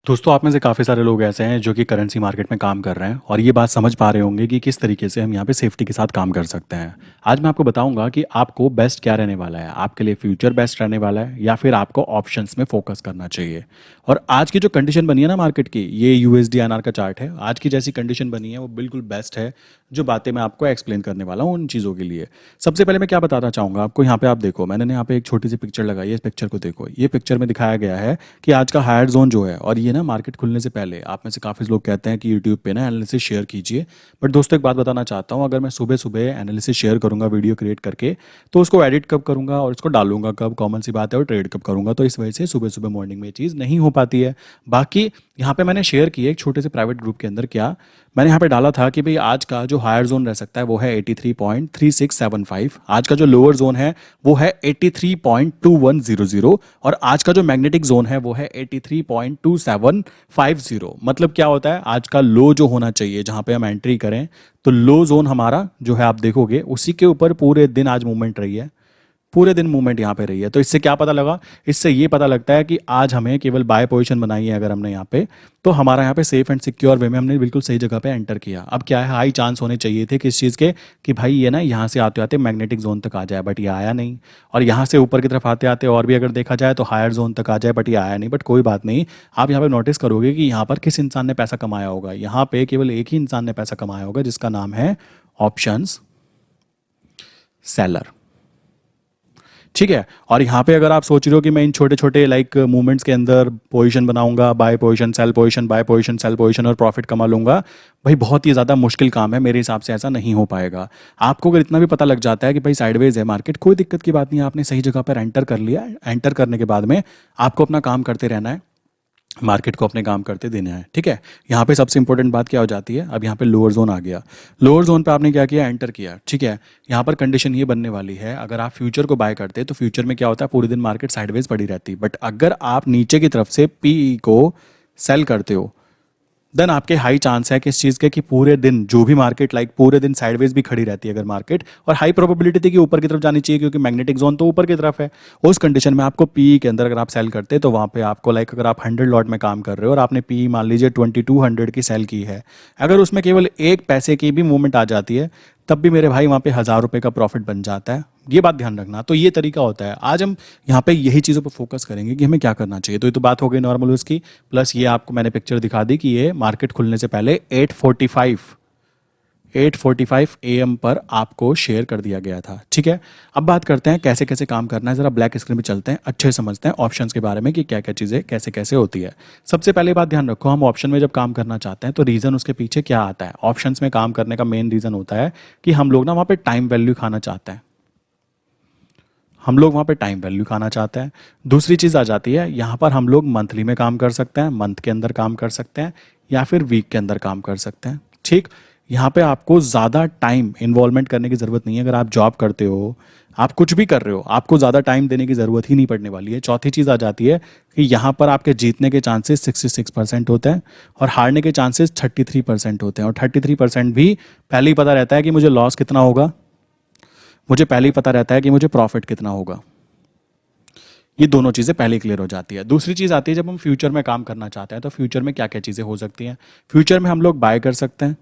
दोस्तों आप में से काफ़ी सारे लोग ऐसे हैं जो कि करेंसी मार्केट में काम कर रहे हैं और ये बात समझ पा रहे होंगे कि किस तरीके से हम यहाँ पे सेफ्टी के साथ काम कर सकते हैं। आज मैं आपको बताऊंगा कि आपको बेस्ट क्या रहने वाला है, आपके लिए फ्यूचर बेस्ट रहने वाला है या फिर आपको ऑप्शंस में फोकस करना चाहिए। और आज की जो कंडीशन बनी है ना मार्केट की, ये यूएसडी आरआर का चार्ट है। आज की जैसी कंडीशन बनी है वो बिल्कुल बेस्ट है। जो बातें मैं आपको एक्सप्लेन करने वाला हूँ उन चीज़ों के लिए सबसे पहले मैं क्या बताना चाहूँगा आपको, यहाँ पे आप देखो, मैंने ना यहाँ पे एक छोटी सी पिक्चर लगाई है। इस पिक्चर को देखो, ये पिक्चर में दिखाया गया है कि आज का हायर जोन जो है, और ये ना मार्केट खुलने से पहले आप में से काफ़ी लोग कहते हैं कि यूट्यूब पे ना एनालिसिस शेयर कीजिए। बट दोस्तों एक बात बताना चाहता हूँ, अगर मैं सुबह सुबह एनालिसिस शेयर करूंगा वीडियो क्रिएट करके, तो उसको एडिट कब करूंगा और इसको डालूंगा कब, कॉमन सी बात है, और ट्रेड कब करूंगा, तो इस वजह से सुबह सुबह मॉर्निंग में ये चीज़ नहीं हो पाती है। बाकी यहाँ पे मैंने शेयर किया एक छोटे से प्राइवेट ग्रुप के अंदर, क्या मैंने यहाँ पे डाला था कि भाई आज का जो हायर जोन रह सकता है वो है 83.3675, आज का जो लोअर जोन है वो है 83.2100, और आज का जो मैग्नेटिक जोन है वो है 83.2750। मतलब क्या होता है, आज का लो जो होना चाहिए जहाँ पे हम एंट्री करें, तो लो जोन हमारा जो है आप देखोगे उसी के ऊपर पूरे दिन आज मूवमेंट रही है, पूरे दिन मूवमेंट यहाँ पे रही है। तो इससे क्या पता लगा, इससे ये पता लगता है कि आज हमें केवल बाय पोजीशन बनाई है अगर हमने यहाँ पे, तो हमारा यहाँ पे सेफ एंड सिक्योर वे में हमने बिल्कुल सही जगह पे एंटर किया। अब क्या है, हाई चांस होने चाहिए थे किस चीज़ के, कि भाई ये ना यहाँ से आते आते मैग्नेटिक जोन तक आ जाए, बट ये आया नहीं। और यहाँ से ऊपर की तरफ आते आते और भी अगर देखा जाए तो हायर जोन तक आ जाए, बट ये आया नहीं। बट कोई बात नहीं, आप यहाँ पे नोटिस करोगे कि यहाँ पर किस इंसान ने पैसा कमाया होगा। यहाँ पे केवल एक ही इंसान ने पैसा कमाया होगा जिसका नाम है ऑप्शंस सेलर। ठीक है। और यहाँ पे अगर आप सोच रहे हो कि मैं इन छोटे छोटे लाइक मूवमेंट्स के अंदर पोजीशन बनाऊंगा, buy position sell position, buy position sell position, और प्रॉफिट कमा लूंगा, भाई बहुत ही ज़्यादा मुश्किल काम है। मेरे हिसाब से ऐसा नहीं हो पाएगा। आपको अगर इतना भी पता लग जाता है कि भाई साइडवेज है मार्केट, कोई दिक्कत की बात नहीं है, आपने सही जगह पर एंटर कर लिया। एंटर करने के बाद में आपको अपना काम करते रहना है, मार्केट को अपने काम करते देना है। ठीक है। यहाँ पे सबसे इंपॉर्टेंट बात क्या हो जाती है, अब यहाँ पे लोअर जोन आ गया। लोअर जोन पे आपने क्या किया, एंटर किया। ठीक है। यहाँ पर कंडीशन ये बनने वाली है, अगर आप फ्यूचर को बाय करते तो फ्यूचर में क्या होता है, पूरे दिन मार्केट साइडवेज पड़ी रहती। बट अगर आप नीचे की तरफ से पीई को सेल करते हो, देन आपके हाई चांस है किस चीज़ के, कि पूरे दिन जो भी मार्केट लाइक पूरे दिन साइडवेज भी खड़ी रहती है अगर मार्केट, और हाई प्रोबेबिलिटी थी कि ऊपर की तरफ जानी चाहिए क्योंकि मैग्नेटिक जोन तो ऊपर की तरफ है। उस कंडीशन में आपको पी के अंदर अगर आप सेल करते तो वहाँ पे आपको लाइक अगर आप 100 लॉट में काम कर रहे हो और आपने पी मान लीजिए 2200 की सेल की है, अगर उसमें केवल एक पैसे की भी मूवमेंट आ जाती है तब भी मेरे भाई वहाँ पे 1000 रुपये का प्रॉफिट बन जाता है। ये बात ध्यान रखना। तो ये तरीका होता है। आज हम यहाँ पे यही चीज़ों पर फोकस करेंगे कि हमें क्या करना चाहिए। तो ये तो बात हो गई नॉर्मल उसकी, प्लस ये आपको मैंने पिक्चर दिखा दी कि ये मार्केट खुलने से पहले 8:45 AM पर आपको शेयर कर दिया गया था। ठीक है। अब बात करते हैं कैसे कैसे काम करना है। ज़रा ब्लैक स्क्रीन में चलते हैं, अच्छे से समझते हैं ऑप्शंस के बारे में कि क्या क्या चीज़ें कैसे कैसे होती है। सबसे पहले बात ध्यान रखो, हम ऑप्शन में जब काम करना चाहते हैं तो रीज़न उसके पीछे क्या आता है। ऑप्शंस में काम करने का मेन रीज़न होता है कि हम लोग ना वहाँ पे टाइम वैल्यू खाना चाहते हैं। हम लोग वहाँ पे टाइम वैल्यू खाना चाहते हैं। दूसरी चीज़ आ जाती है, यहाँ पर हम लोग मंथली में काम कर सकते हैं, मंथ के अंदर काम कर सकते हैं, या फिर वीक के अंदर काम कर सकते हैं। ठीक। यहाँ पे आपको ज़्यादा टाइम इन्वॉल्वमेंट करने की ज़रूरत नहीं है। अगर आप जॉब करते हो, आप कुछ भी कर रहे हो, आपको ज़्यादा टाइम देने की ज़रूरत ही नहीं पड़ने वाली है। चौथी चीज़ आ जाती है कि यहाँ पर आपके जीतने के चांसेस 66% होते हैं और हारने के चांसेस 33% होते हैं। और 33% भी पहले ही पता रहता है कि मुझे लॉस कितना होगा, मुझे पहले ही पता रहता है कि मुझे प्रॉफिट कितना होगा। ये दोनों चीज़ें पहले क्लियर हो जाती है। दूसरी चीज़ आती है जब हम फ्यूचर में काम करना चाहते हैं, तो फ्यूचर में क्या क्या चीज़ें हो सकती हैं। फ्यूचर में हम लोग बाय कर सकते हैं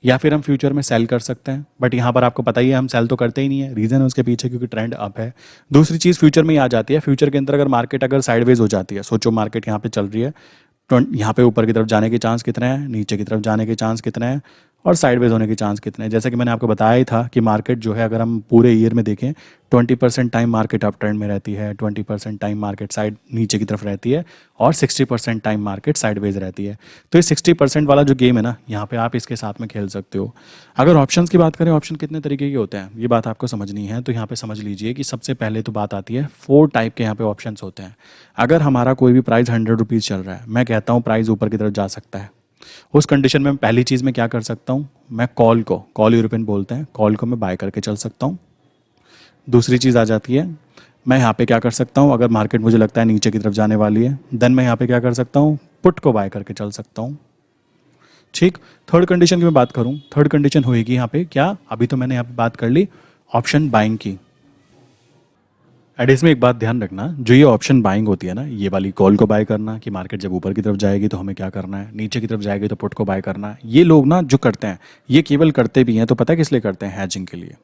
या फिर हम फ्यूचर में सेल कर सकते हैं। बट यहाँ पर आपको पता ही है हम सेल तो करते ही नहीं है। रीज़न है उसके पीछे क्योंकि ट्रेंड अप है। दूसरी चीज़ फ्यूचर में ही आ जाती है। फ्यूचर के अंदर अगर मार्केट अगर साइडवेज हो जाती है, सोचो मार्केट यहाँ पे चल रही है, तो यहाँ पे ऊपर की तरफ जाने के चांस कितने हैं, नीचे की तरफ जाने के चांस कितने हैं, और साइडवेज होने के चांस कितने हैं। जैसे कि मैंने आपको बताया ही था कि मार्केट जो है अगर हम पूरे ईयर में देखें, 20% टाइम मार्केट अप ट्रेंड में रहती है, 20% टाइम मार्केट साइड नीचे की तरफ रहती है, और 60% टाइम मार्केट साइडवेज रहती है। तो ये 60% वाला जो गेम है ना, यहाँ पे आप इसके साथ में खेल सकते हो। अगर ऑप्शंस की बात करें, ऑप्शन कितने तरीके के होते हैं ये बात आपको समझनी है, तो यहाँ पे समझ लीजिए कि सबसे पहले तो बात आती है 4 टाइप के यहाँ पे ऑप्शंस होते हैं। अगर हमारा कोई भी प्राइस 100 रुपीज़ चल रहा है, मैं कहता हूँ प्राइस ऊपर की तरफ जा सकता है, उस कंडीशन में पहली चीज़ मैं क्या कर सकता हूँ, मैं कॉल यूरोपियन बोलते हैं, कॉल को मैं बाय करके चल सकता हूँ। दूसरी चीज़ आ जाती है, मैं यहाँ पे क्या कर सकता हूँ, अगर मार्केट मुझे लगता है नीचे की तरफ जाने वाली है, देन मैं यहाँ पे क्या कर सकता हूँ, पुट को बाय करके चल सकता हूँ। ठीक। थर्ड कंडीशन की मैं बात करूँ, थर्ड कंडीशन होएगी यहाँ पे क्या, अभी तो मैंने यहाँ पे बात कर ली ऑप्शन बाइंग की। एंड इसमें एक बात ध्यान रखना, जो ये ऑप्शन बाइंग होती है ना, ये वाली कॉल को बाय करना कि मार्केट जब ऊपर की तरफ जाएगी तो हमें क्या करना है, नीचे की तरफ जाएगी तो पुट को बाय करना है, ये लोग ना जो करते हैं ये केवल करते भी हैं तो पता है किस लिए करते हैं, हैजिंग के लिए।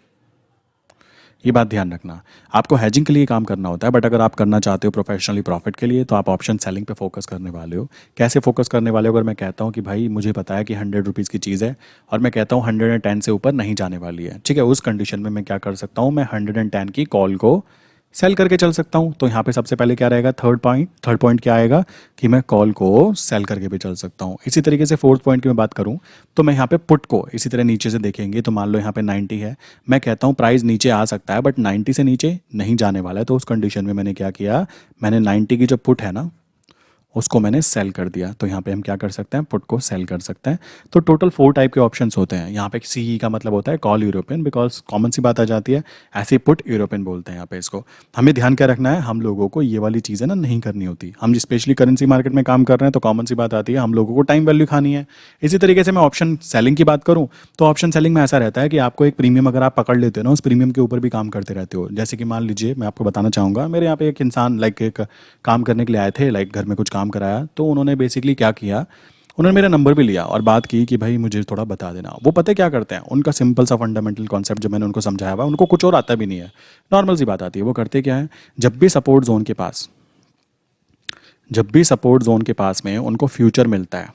ये बात ध्यान रखना, आपको हैजिंग के लिए काम करना होता है, बट अगर आप करना चाहते हो प्रोफेशनली प्रॉफिट के लिए तो आप ऑप्शन सेलिंग पे फोकस करने वाले हो। कैसे फोकस करने वाले हो, अगर मैं कहता हूँ कि भाई मुझे पता है कि 100 रुपीज़ की चीज़ है और मैं कहता हूँ 110 से ऊपर नहीं जाने वाली है, ठीक है, उस कंडीशन में मैं क्या कर सकता हूँ, मैं 110 की कॉल को सेल करके चल सकता हूँ। तो यहाँ पे सबसे पहले क्या रहेगा, थर्ड पॉइंट क्या आएगा कि मैं कॉल को सेल करके भी चल सकता हूँ। इसी तरीके से फोर्थ पॉइंट की मैं बात करूँ तो मैं यहाँ पे पुट को इसी तरह नीचे से देखेंगे तो मान लो यहाँ पे 90 है, मैं कहता हूँ प्राइस नीचे आ सकता है बट 90 से नीचे नहीं जाने वाला है, तो उस कंडीशन में मैंने क्या किया, मैंने 90 की जो पुट है ना उसको मैंने सेल कर दिया। तो यहाँ पे हम क्या कर सकते हैं, पुट को सेल कर सकते हैं। तो टोटल 4 टाइप के ऑप्शंस होते हैं यहाँ पे। सीई का मतलब होता है कॉल यूरोपियन, बिकॉज कॉमन सी बात आ जाती है, ऐसे पुट यूरोपियन बोलते हैं यहाँ पे इसको। हमें ध्यान क्या रखना है, हम लोगों को ये वाली चीज़ें ना नहीं करनी होती। हम स्पेशली करेंसी मार्केट में काम कर रहे हैं तो कॉमन सी बात आती है, हम लोगों को टाइम वैल्यू खानी है। इसी तरीके से मैं ऑप्शन सेलिंग की बात करूँ तो ऑप्शन सेलिंग में ऐसा रहता है कि आपको एक प्रीमियम अगर आप पकड़ लेते हो ना, उस प्रीमियम के ऊपर भी काम करते रहते हो। जैसे कि मान लीजिए मैं आपको बताना चाहूँगा, मेरे यहाँ पे एक इंसान लाइक एक काम करने के लिए आए थे, लाइक घर में कुछ काम कराया, तो उन्होंने बेसिकली क्या किया, उन्होंने मेरा नंबर भी लिया और बात की कि भाई मुझे थोड़ा बता देना। वो पता है क्या करते हैं, उनका सिंपल सा फंडामेंटल कॉन्सेप्ट जो मैंने उनको समझाया हुआ, उनको कुछ और आता भी नहीं है, नॉर्मल सी बात आती है। वो करते क्या है, जब भी सपोर्ट जोन के पास में उनको फ्यूचर मिलता है,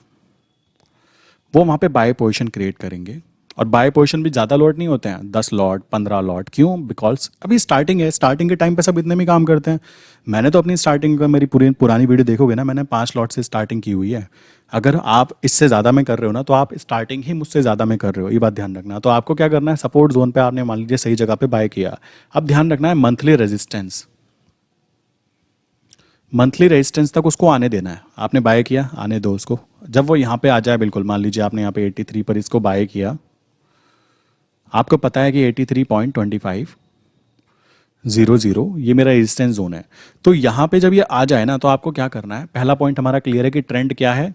वो वहाँ पे बाय पोजीशन क्रिएट करेंगे। और बाय पोजीशन भी ज़्यादा लॉट नहीं होते हैं, 10 लॉट 15 लॉट। क्यों, बिकॉज अभी स्टार्टिंग है, स्टार्टिंग के टाइम पे सब इतने में काम करते हैं। मैंने तो अपनी स्टार्टिंग का, मेरी पूरी पुरानी वीडियो देखोगे ना, मैंने 5 लॉट से स्टार्टिंग की हुई है। अगर आप इससे ज़्यादा में कर रहे हो ना तो आप स्टार्टिंग ही मुझसे ज़्यादा में कर रहे हो, ये बात ध्यान रखना। तो आपको क्या करना है, सपोर्ट जोन पे आपने मान लीजिए सही जगह पे बाय किया, अब ध्यान रखना है मंथली रेजिस्टेंस तक उसको आने देना है। आपने बाय किया, आने दो उसको। जब वो यहाँ पे आ जाए, बिल्कुल मान लीजिए आपने यहाँ पे 83 पर इसको बाय किया, आपको पता है कि 83.2500 ये मेरा रेजिस्टेंस जोन है। तो यहाँ पे जब ये आ जाए ना तो आपको क्या करना है, पहला पॉइंट हमारा क्लियर है कि ट्रेंड क्या है,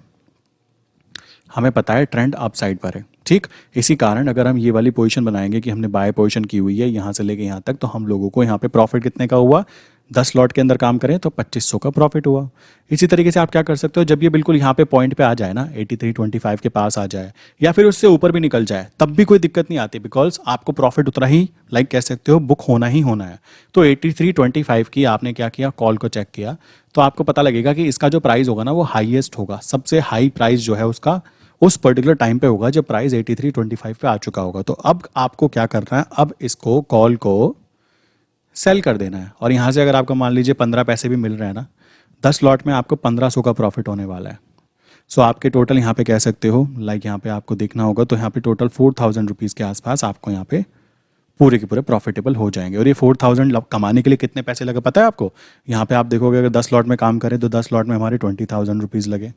हमें पता है ट्रेंड अप साइड पर है, ठीक। इसी कारण अगर हम ये वाली पोजीशन बनाएंगे कि हमने बाय पोजीशन की हुई है यहाँ से लेके यहाँ तक, तो हम लोगों को यहाँ पे प्रॉफिट कितने का हुआ, 10 लॉट के अंदर काम करें तो 2500 का प्रॉफिट हुआ। इसी तरीके से आप क्या कर सकते हो, जब ये बिल्कुल यहाँ पे पॉइंट पे आ जाए ना, 83.25 के पास आ जाए या फिर उससे ऊपर भी निकल जाए, तब भी कोई दिक्कत नहीं आती, बिकॉज आपको प्रॉफिट उतना ही लाइक कह सकते हो बुक होना ही होना है। तो 83.25 की आपने क्या किया, कॉल को चेक किया, तो आपको पता लगेगा कि इसका जो प्राइस होगा ना वो हाईएस्ट होगा, सबसे हाई प्राइस जो है उसका उस पर्टिकुलर टाइम पे होगा जब प्राइस 83.25 पे आ चुका होगा। तो अब आपको क्या करना है, अब इसको कॉल को सेल कर देना है। और यहाँ से अगर आपको मान लीजिए 15 पैसे भी मिल रहे हैं ना, 10 लॉट में आपको 1500 का प्रॉफिट होने वाला है। सो आपके टोटल यहाँ पे कह सकते हो, लाइक यहाँ पे आपको देखना होगा तो यहाँ पे टोटल 4000 रुपीज़ के आसपास आपको यहाँ पे पूरे के पूरे प्रॉफिटेबल हो जाएंगे। और ये 4000 कमाने के लिए कितने पैसे लगे पता है आपको, यहाँ पे आप देखोगे अगर 10 लॉट में काम करें तो 10 लॉट में हमारे 20,000 रुपीज़ लगे।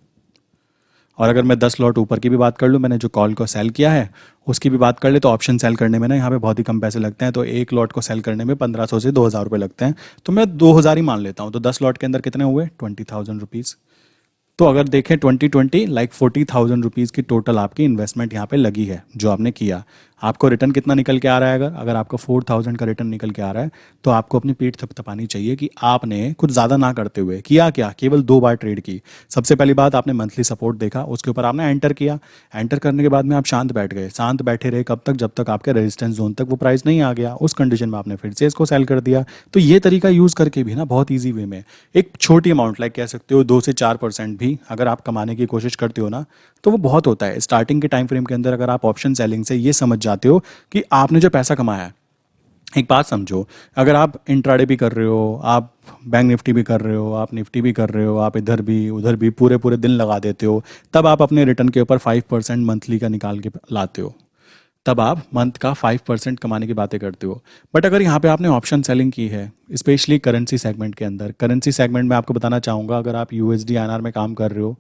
और अगर मैं 10 लॉट ऊपर की भी बात कर लूँ, मैंने जो कॉल को सेल किया है उसकी भी बात कर ले, तो ऑप्शन सेल करने में ना यहाँ पे बहुत ही कम पैसे लगते हैं। तो 1 लॉट को सेल करने में 1500 से 2000 रुपये लगते हैं, तो मैं 2000 ही मान लेता हूँ। तो 10 लॉट के अंदर कितने हुए, 20,000 रुपीज़। तो अगर देखें 2020 लाइक 40,000 रुपीज़ की टोटल आपकी इन्वेस्टमेंट यहाँ पे लगी है जो आपने किया। आपको रिटर्न कितना निकल के आ रहा है, अगर अगर आपको 4000 का रिटर्न निकल के आ रहा है तो आपको अपनी पीठ थपथपानी चाहिए कि आपने कुछ ज़्यादा ना करते हुए किया क्या, केवल 2 बार ट्रेड की। सबसे पहली बात, आपने मंथली सपोर्ट देखा, उसके ऊपर आपने एंटर किया, एंटर करने के बाद में आप शांत बैठ गए। शांत बैठे रहे कब तक, जब तक आपके रेजिस्टेंस जोन तक वो प्राइस नहीं आ गया। उस कंडीशन में आपने फिर से इसको सेल कर दिया। तो ये तरीका यूज़ करके भी ना बहुत ईजी वे में एक छोटी अमाउंट लाइक कह सकते हो 2 से 4% भी अगर आप कमाने की कोशिश करते हो ना तो वो बहुत होता है। स्टार्टिंग के टाइम फ्रेम के अंदर अगर आप ऑप्शन सेलिंग से ये समझ जाते हो कि आपने जो पैसा कमाया है, एक बात समझो, अगर आप इंट्राडे भी कर रहे हो, आप बैंक निफ्टी भी कर रहे हो, आप निफ्टी भी कर रहे हो, आप इधर भी उधर भी पूरे पूरे दिन लगा देते हो, तब आप अपने रिटर्न के ऊपर 5% मंथली का निकाल के लाते हो, तब आप मंथ का 5% कमाने की बातें करते हो। बट अगर यहाँ पे आपने ऑप्शन सेलिंग की है, स्पेशली करेंसी सेगमेंट के अंदर, करेंसी सेगमेंट में आपको बताना चाहूँगा, अगर आप यूएसडी आईएनआर में काम कर रहे हो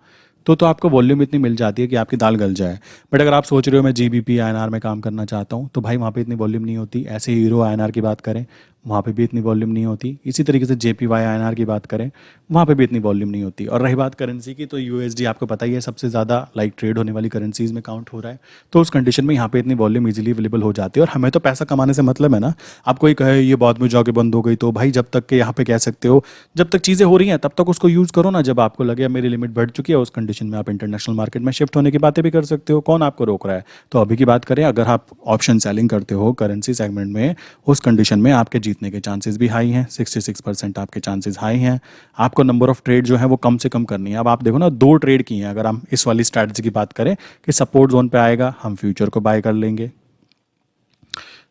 तो आपको वॉल्यूम इतनी मिल जाती है कि आपकी दाल गल जाए। बट अगर आप सोच रहे हो मैं जीबीपी आईएनआर में काम करना चाहता हूँ, तो भाई वहाँ पे इतनी वॉल्यूम नहीं होती। ऐसे हीरो आईएनआर की बात करें, वहाँ पे भी इतनी वॉल्यूम नहीं होती। इसी तरीके से JPY INR की बात करें, वहाँ पे भी इतनी वॉल्यूम नहीं होती। और रही बात करेंसी की, तो USD आपको पता ही है सबसे ज़्यादा लाइक ट्रेड होने वाली करेंसीज में काउंट हो रहा है। तो उस कंडीशन में यहाँ पे इतनी वॉल्यूम इजीली अवेलेबल हो जाती है। और हमें तो पैसा कमाने से मतलब है ना। आप कोई कहे ये बाद में जाके बंद हो गई, तो भाई जब तक के यहाँ पे कह सकते हो, जब तक चीज़ें हो रही हैं तब तक उसको यूज़ करो ना। जब आपको लगे मेरी लिमिट बढ़ चुकी है, उस कंडीशन में आप इंटरनेशनल मार्केट में शिफ्ट होने की बातें भी कर सकते हो। कौन आपको रोक रहा है? तो अभी की बात करें, अगर आप ऑप्शन सेलिंग करते हो करेंसी सेगमेंट में, उस कंडीशन में आपके जीतने के चांसेस भी हाई हैं। 66% आपके चांसेस हाई हैं। आपको नंबर ऑफ ट्रेड जो है वो कम से कम करनी है। अब आप देखो ना, 2 ट्रेड किए हैं। अगर हम इस वाली स्ट्रैटेजी की बात करें कि सपोर्ट जोन पे आएगा, हम फ्यूचर को बाय कर लेंगे,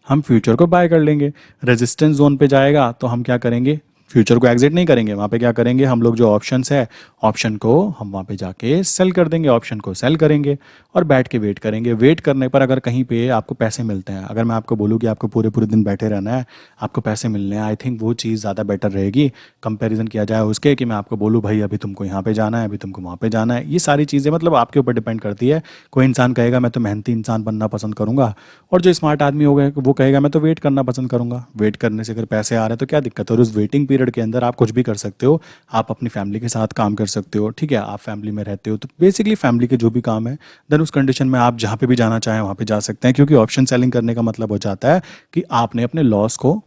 हम फ्यूचर को बाय कर लेंगे। रेजिस्टेंस जोन पे जाएगा तो हम क्या करेंगे? फ्यूचर को एग्जिट नहीं करेंगे, वहाँ पे क्या करेंगे हम लोग? जो ऑप्शंस है, ऑप्शन को हम वहाँ पे जाके सेल कर देंगे, ऑप्शन को सेल करेंगे और बैठ के वेट करेंगे। वेट करने पर अगर कहीं पे आपको पैसे मिलते हैं, अगर मैं आपको बोलूँ कि आपको पूरे पूरे दिन बैठे रहना है, आपको पैसे मिलने हैं, आई थिंक वो चीज़ ज़्यादा बेटर रहेगी कंपैरिजन किया जाए उसके कि मैं आपको बोलूँ भाई अभी तुमको यहाँ पे जाना है, अभी तुमको वहाँ पे जाना है। ये सारी चीज़ें मतलब आपके ऊपर डिपेंड करती है। कोई इंसान कहेगा मैं तो मेहनती इंसान बनना पसंद करूँगा, और जो स्मार्ट आदमी होगा वो कहेगा मैं तो वेट करना पसंद करूँगा। वेट करने से अगर पैसे आ रहे हैं तो क्या दिक्कत है? और उस वेटिंग पीरियड के अंदर आप कुछ भी कर सकते हो। आप अपनी फैमिली के साथ काम कर सकते हो, ठीक है? आप फैमिली में रहते हो तो बेसिकली फैमिली के जो भी काम है, देन उस कंडीशन में आप जहाँ पे भी जाना चाहें वहाँ पे जा सकते हैं। क्योंकि ऑप्शन सेलिंग करने का मतलब हो जाता है कि आपने अपने लॉस को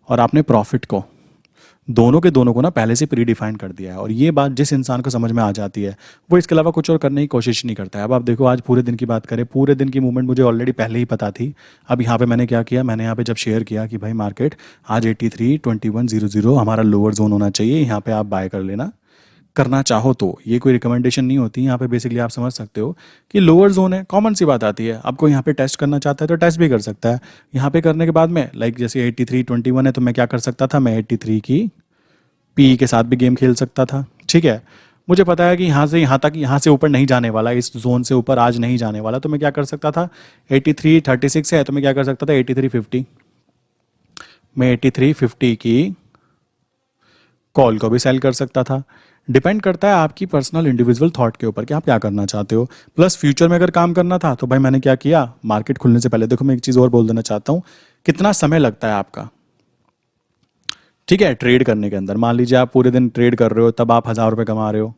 और आपने प्रॉफिट को, दोनों के दोनों को ना पहले से प्री डिफाइन कर दिया है। और ये बात जिस इंसान को समझ में आ जाती है, वो इसके अलावा कुछ और करने की कोशिश नहीं करता है। अब आप देखो, आज पूरे दिन की बात करें, पूरे दिन की मूवमेंट मुझे ऑलरेडी पहले ही पता थी। अब यहाँ पे मैंने क्या किया, मैंने यहाँ पे जब शेयर किया कि भाई मार्केट आज 832100 हमारा लोअर जोन होना चाहिए, यहाँ पे आप बाय कर लेना, करना चाहो तो। ये कोई रिकमेंडेशन नहीं होती यहाँ पे। बेसिकली आप समझ सकते हो कि लोअर जोन है, कॉमन सी बात आती है। आपको यहाँ पे टेस्ट करना चाहता है तो टेस्ट भी कर सकता है। यहाँ पे करने के बाद में लाइक जैसे 8321 है, तो मैं क्या कर सकता था, मैं 83 की PE के साथ भी गेम खेल सकता था, ठीक है? मुझे पता है कि यहाँ से यहाँ तक, यहाँ से ऊपर नहीं जाने वाला, इस जोन से ऊपर आज नहीं जाने वाला, तो मैं क्या कर सकता था, 8336 है तो मैं क्या कर सकता था, 8350, मैं 8350 की कॉल को भी सेल कर सकता था। डिपेंड करता है आपकी पर्सनल इंडिविजुअल थॉट के ऊपर कि आप क्या करना चाहते हो। प्लस फ्यूचर में अगर काम करना था तो भाई मैंने क्या किया, मार्केट खुलने से पहले, देखो मैं एक चीज़ और बोल देना चाहता हूँ, कितना समय लगता है आपका, ठीक है, ट्रेड करने के अंदर। मान लीजिए आप पूरे दिन ट्रेड कर रहे हो, तब आप 1,000 रुपये कमा रहे हो,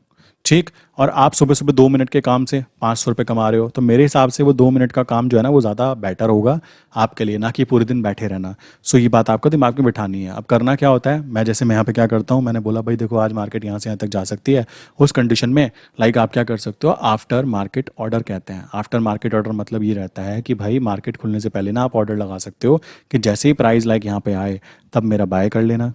ठीक, और आप सुबह सुबह 2 मिनट के काम से 500 रुपये कमा रहे हो, तो मेरे हिसाब से वो 2 मिनट का काम जो है ना, वो ज़्यादा बेटर होगा आपके लिए, ना कि पूरे दिन बैठे रहना। सो ये बात आपको दिमाग में बिठानी है। अब करना क्या होता है, मैं यहाँ पे क्या करता हूँ, मैंने बोला भाई देखो आज मार्केट यहाँ से यहाँ तक जा सकती है। उस कंडीशन में लाइक आप क्या कर सकते हो, आफ्टर मार्केट ऑर्डर कहते हैं। आफ्टर मार्केट ऑर्डर मतलब ये रहता है कि भाई मार्केट खुलने से पहले ना आप ऑर्डर लगा सकते हो कि जैसे ही प्राइस लाइक यहाँ पे आए तब मेरा बाय कर लेना,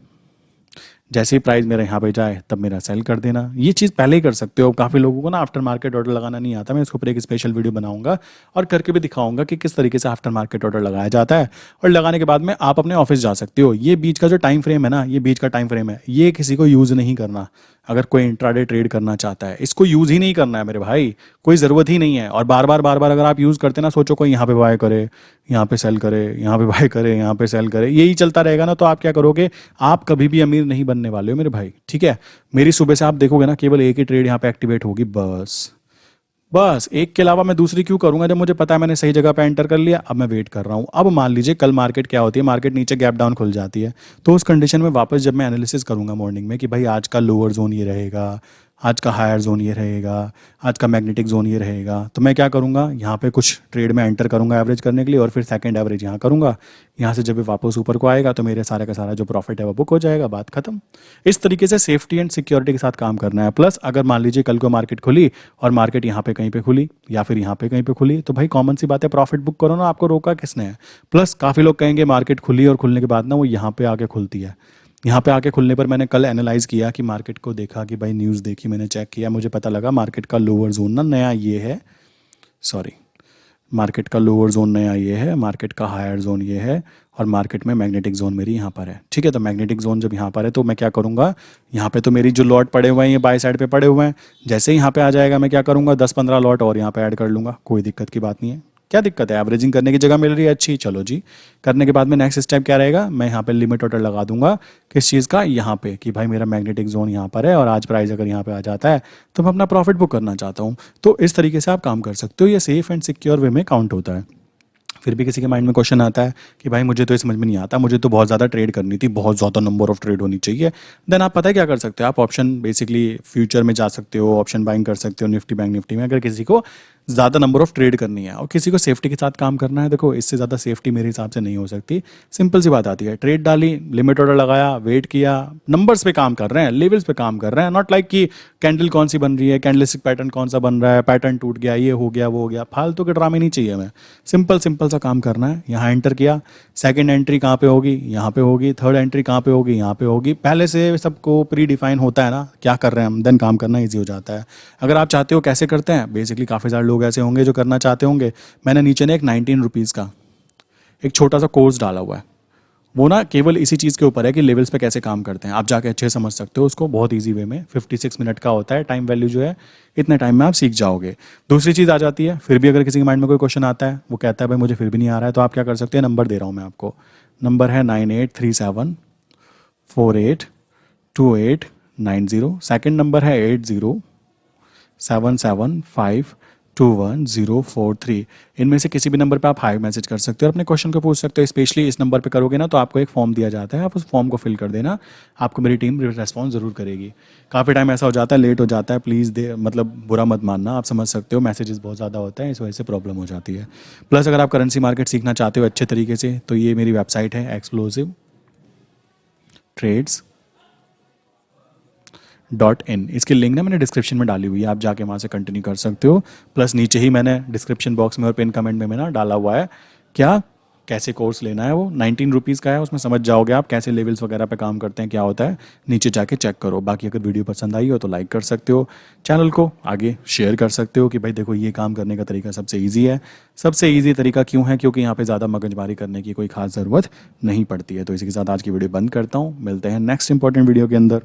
जैसे ही प्राइस मेरा यहाँ पे जाए तब मेरा सेल कर देना। ये चीज़ पहले ही कर सकते हो। काफ़ी लोगों को ना आफ्टर मार्केट ऑर्डर लगाना नहीं आता। मैं इसके ऊपर एक स्पेशल वीडियो बनाऊंगा और करके भी दिखाऊंगा कि किस तरीके से आफ्टर मार्केट ऑर्डर लगाया जाता है। और लगाने के बाद में आप अपने ऑफिस जा सकते हो। ये बीच का जो टाइम फ्रेम है ना, ये बीच का टाइम फ्रेम है, ये किसी को यूज़ नहीं करना। अगर कोई इंट्राडे ट्रेड करना चाहता है, इसको यूज़ ही नहीं करना है मेरे भाई, कोई ज़रूरत ही नहीं है। और बार बार अगर आप यूज़ करते ना, सोचो कोई यहाँ पे बाय करे, यहाँ पे सेल करे, यहाँ पे बाय करे, यहाँ पे सेल करे, यही चलता रहेगा ना, तो आप क्या करोगे, आप कभी भी अमीर नहीं बनने वाले हो मेरे भाई, ठीक है? मेरी सुबह से आप देखोगे ना, केवल एक ही ट्रेड यहाँ पे एक्टिवेट होगी, बस बस एक के अलावा मैं दूसरी क्यों करूंगा जब मुझे पता है मैंने सही जगह पे एंटर कर लिया। अब मैं वेट कर रहा हूँ। अब मान लीजिए कल मार्केट क्या होती है, मार्केट नीचे गैप डाउन खुल जाती है, तो उस कंडीशन में वापस जब मैं एनालिसिस करूंगा मॉर्निंग में कि भाई आज का लोअर जोन ये रहेगा, आज का हायर जोन ये रहेगा, आज का मैग्नेटिक जोन ये रहेगा, तो मैं क्या करूंगा, यहाँ पे कुछ ट्रेड में एंटर करूंगा एवरेज करने के लिए, और फिर सेकंड एवरेज यहाँ करूंगा। यहाँ से जब ये वापस ऊपर को आएगा तो मेरे सारा का सारा जो प्रॉफिट है वो बुक हो जाएगा, बात खत्म। इस तरीके से सेफ्टी एंड सिक्योरिटी के साथ काम करना है। प्लस अगर मान लीजिए कल को मार्केट खुली और मार्केट यहाँ पे कहीं पे खुली या फिर यहाँ पे कहीं पे खुली, तो भाई कॉमन सी बात है, प्रॉफिट बुक करो ना, आपको रोका किसने है? प्लस काफ़ी लोग कहेंगे मार्केट खुली और खुलने के बाद ना वो यहाँ पे आके खुलती है। यहाँ पे आके खुलने पर मैंने कल एनालाइज किया कि मार्केट को देखा कि भाई न्यूज़ देखी, मैंने चेक किया, मुझे पता लगा मार्केट का लोअर जोन ना नया ये है, सॉरी, मार्केट का लोअर जोन नया ये है, मार्केट का हायर जोन ये है, और मार्केट में मैग्नेटिक जोन मेरी यहाँ पर है, ठीक है? तो मैग्नेटिक जोन जब यहाँ पर है तो मैं क्या करूँगा, यहाँ पे तो मेरी जो लॉट पड़े हुए हैं ये बाय साइड पे पड़े हुए हैं, जैसे ही यहाँ पे आ जाएगा मैं क्या करूँगा, 10-15 लॉट और यहाँ पे ऐड कर लूँगा, कोई दिक्कत की बात नहीं है। क्या दिक्कत है, एवरेजिंग करने की जगह मिल रही है अच्छी, चलो जी। करने के बाद में नेक्स्ट स्टेप क्या रहेगा, मैं यहाँ पे लिमिट ऑर्डर लगा दूंगा किस चीज़ का, यहाँ पे, कि भाई मेरा मैग्नेटिक जोन यहाँ पर है और आज प्राइस अगर यहाँ पे आ जाता है तो मैं अपना प्रॉफिट बुक करना चाहता हूँ। तो इस तरीके से आप काम कर सकते हो, ये सेफ एंड सिक्योर वे में काउंट होता है। फिर भी किसी के माइंड में क्वेश्चन आता है कि भाई मुझे तो ये समझ में नहीं आता, मुझे तो बहुत ज़्यादा ट्रेड करनी थी, बहुत ज़्यादा नंबर ऑफ ट्रेड होनी चाहिए, देन आप पता है क्या कर सकते हो, आप ऑप्शन बेसिकली फ्यूचर में जा सकते हो, ऑप्शन बाइंग कर सकते हो निफ्टी बैंक निफ्टी में, अगर किसी को ज़्यादा नंबर ऑफ ट्रेड करनी है और किसी को सेफ्टी के साथ काम करना है। देखो इससे ज़्यादा सेफ्टी मेरे हिसाब से नहीं हो सकती। सिंपल सी बात आती है, ट्रेड डाली, लिमिट ऑर्डर लगाया, वेट किया, नंबर्स पे काम कर रहे हैं, लेवल्स पे काम कर रहे हैं, नॉट लाइक कि कैंडल कौन सी बन रही है, कैंडलस्टिक पैटर्न कौन सा बन रहा है, पैटर्न टूट गया, ये हो गया वो हो गया, फालतू के ड्रामे नहीं चाहिए हमें। सिंपल सिंपल सा काम करना है। यहाँ एंटर किया, सेकंड एंट्री कहाँ पे होगी, यहाँ पे होगी, थर्ड एंट्री कहाँ पे होगी, यहाँ पे होगी। पहले से सबको प्री डिफाइन होता है ना क्या कर रहे हैं हम, देन काम करना ईजी हो जाता है। अगर आप चाहते हो कैसे करते हैं, बेसिकली काफ़ी सारे लोग ऐसे होंगे जो करना चाहते होंगे। मैंने नीचे ने एक 19 रुपीज़ का एक छोटा सा कोर्स डाला हुआ है, वो ना केवल इसी चीज़ के ऊपर है कि लेवल्स पे कैसे काम करते हैं। आप जाके अच्छे समझ सकते हो उसको, बहुत इजी वे में। 56 मिनट का होता है टाइम वैल्यू जो है, इतने टाइम में आप सीख जाओगे। दूसरी चीज़ आ जाती है, फिर भी अगर किसी के माइंड में कोई क्वेश्चन आता है, वो कहता है भाई मुझे फिर भी नहीं आ रहा है, तो आप क्या कर सकते हैं, नंबर दे रहा हूँ मैं आपको। नंबर है 9837482890। सेकेंड नंबर है 8077521043। इनमें से किसी भी नंबर पे आप हाई मैसेज कर सकते हो और अपने क्वेश्चन को पूछ सकते हो। स्पेशली इस नंबर पे करोगे ना तो आपको एक फॉर्म दिया जाता है, आप उस फॉर्म को फिल कर देना, आपको मेरी टीम रेस्पॉन्स ज़रूर करेगी। काफ़ी टाइम ऐसा हो जाता है, लेट हो जाता है, प्लीज़ मतलब बुरा मत मानना, आप समझ सकते हो मैसेजेस बहुत ज़्यादा होता है, इस वजह से प्रॉब्लम हो जाती है। प्लस अगर आप करेंसी मार्केट सीखना चाहते हो अच्छे तरीके से, तो ये मेरी वेबसाइट है explosivtrades.in। इसकी लिंक ना मैंने डिस्क्रिप्शन में डाली हुई है, आप जाके वहाँ से कंटिन्यू कर सकते हो। प्लस नीचे ही मैंने डिस्क्रिप्शन बॉक्स में और पिन कमेंट में ना डाला हुआ है क्या कैसे कोर्स लेना है। वो 19 रुपीज़ का है, उसमें समझ जाओगे आप कैसे लेवल्स वगैरह पे काम करते हैं, क्या होता है, नीचे जाके चेक करो। बाकी अगर वीडियो पसंद आई हो तो लाइक कर सकते हो, चैनल को आगे शेयर कर सकते हो कि भाई देखो ये काम करने का तरीका सबसे ईजी है। सबसे ईजी तरीका क्यों है, क्योंकि यहाँ पे ज़्यादा मगजमारी करने की कोई खास ज़रूरत नहीं पड़ती है। तो इसी के साथ आज की वीडियो बंद करता हूँ, मिलते हैं नेक्स्ट इंपॉर्टेंट वीडियो के अंदर।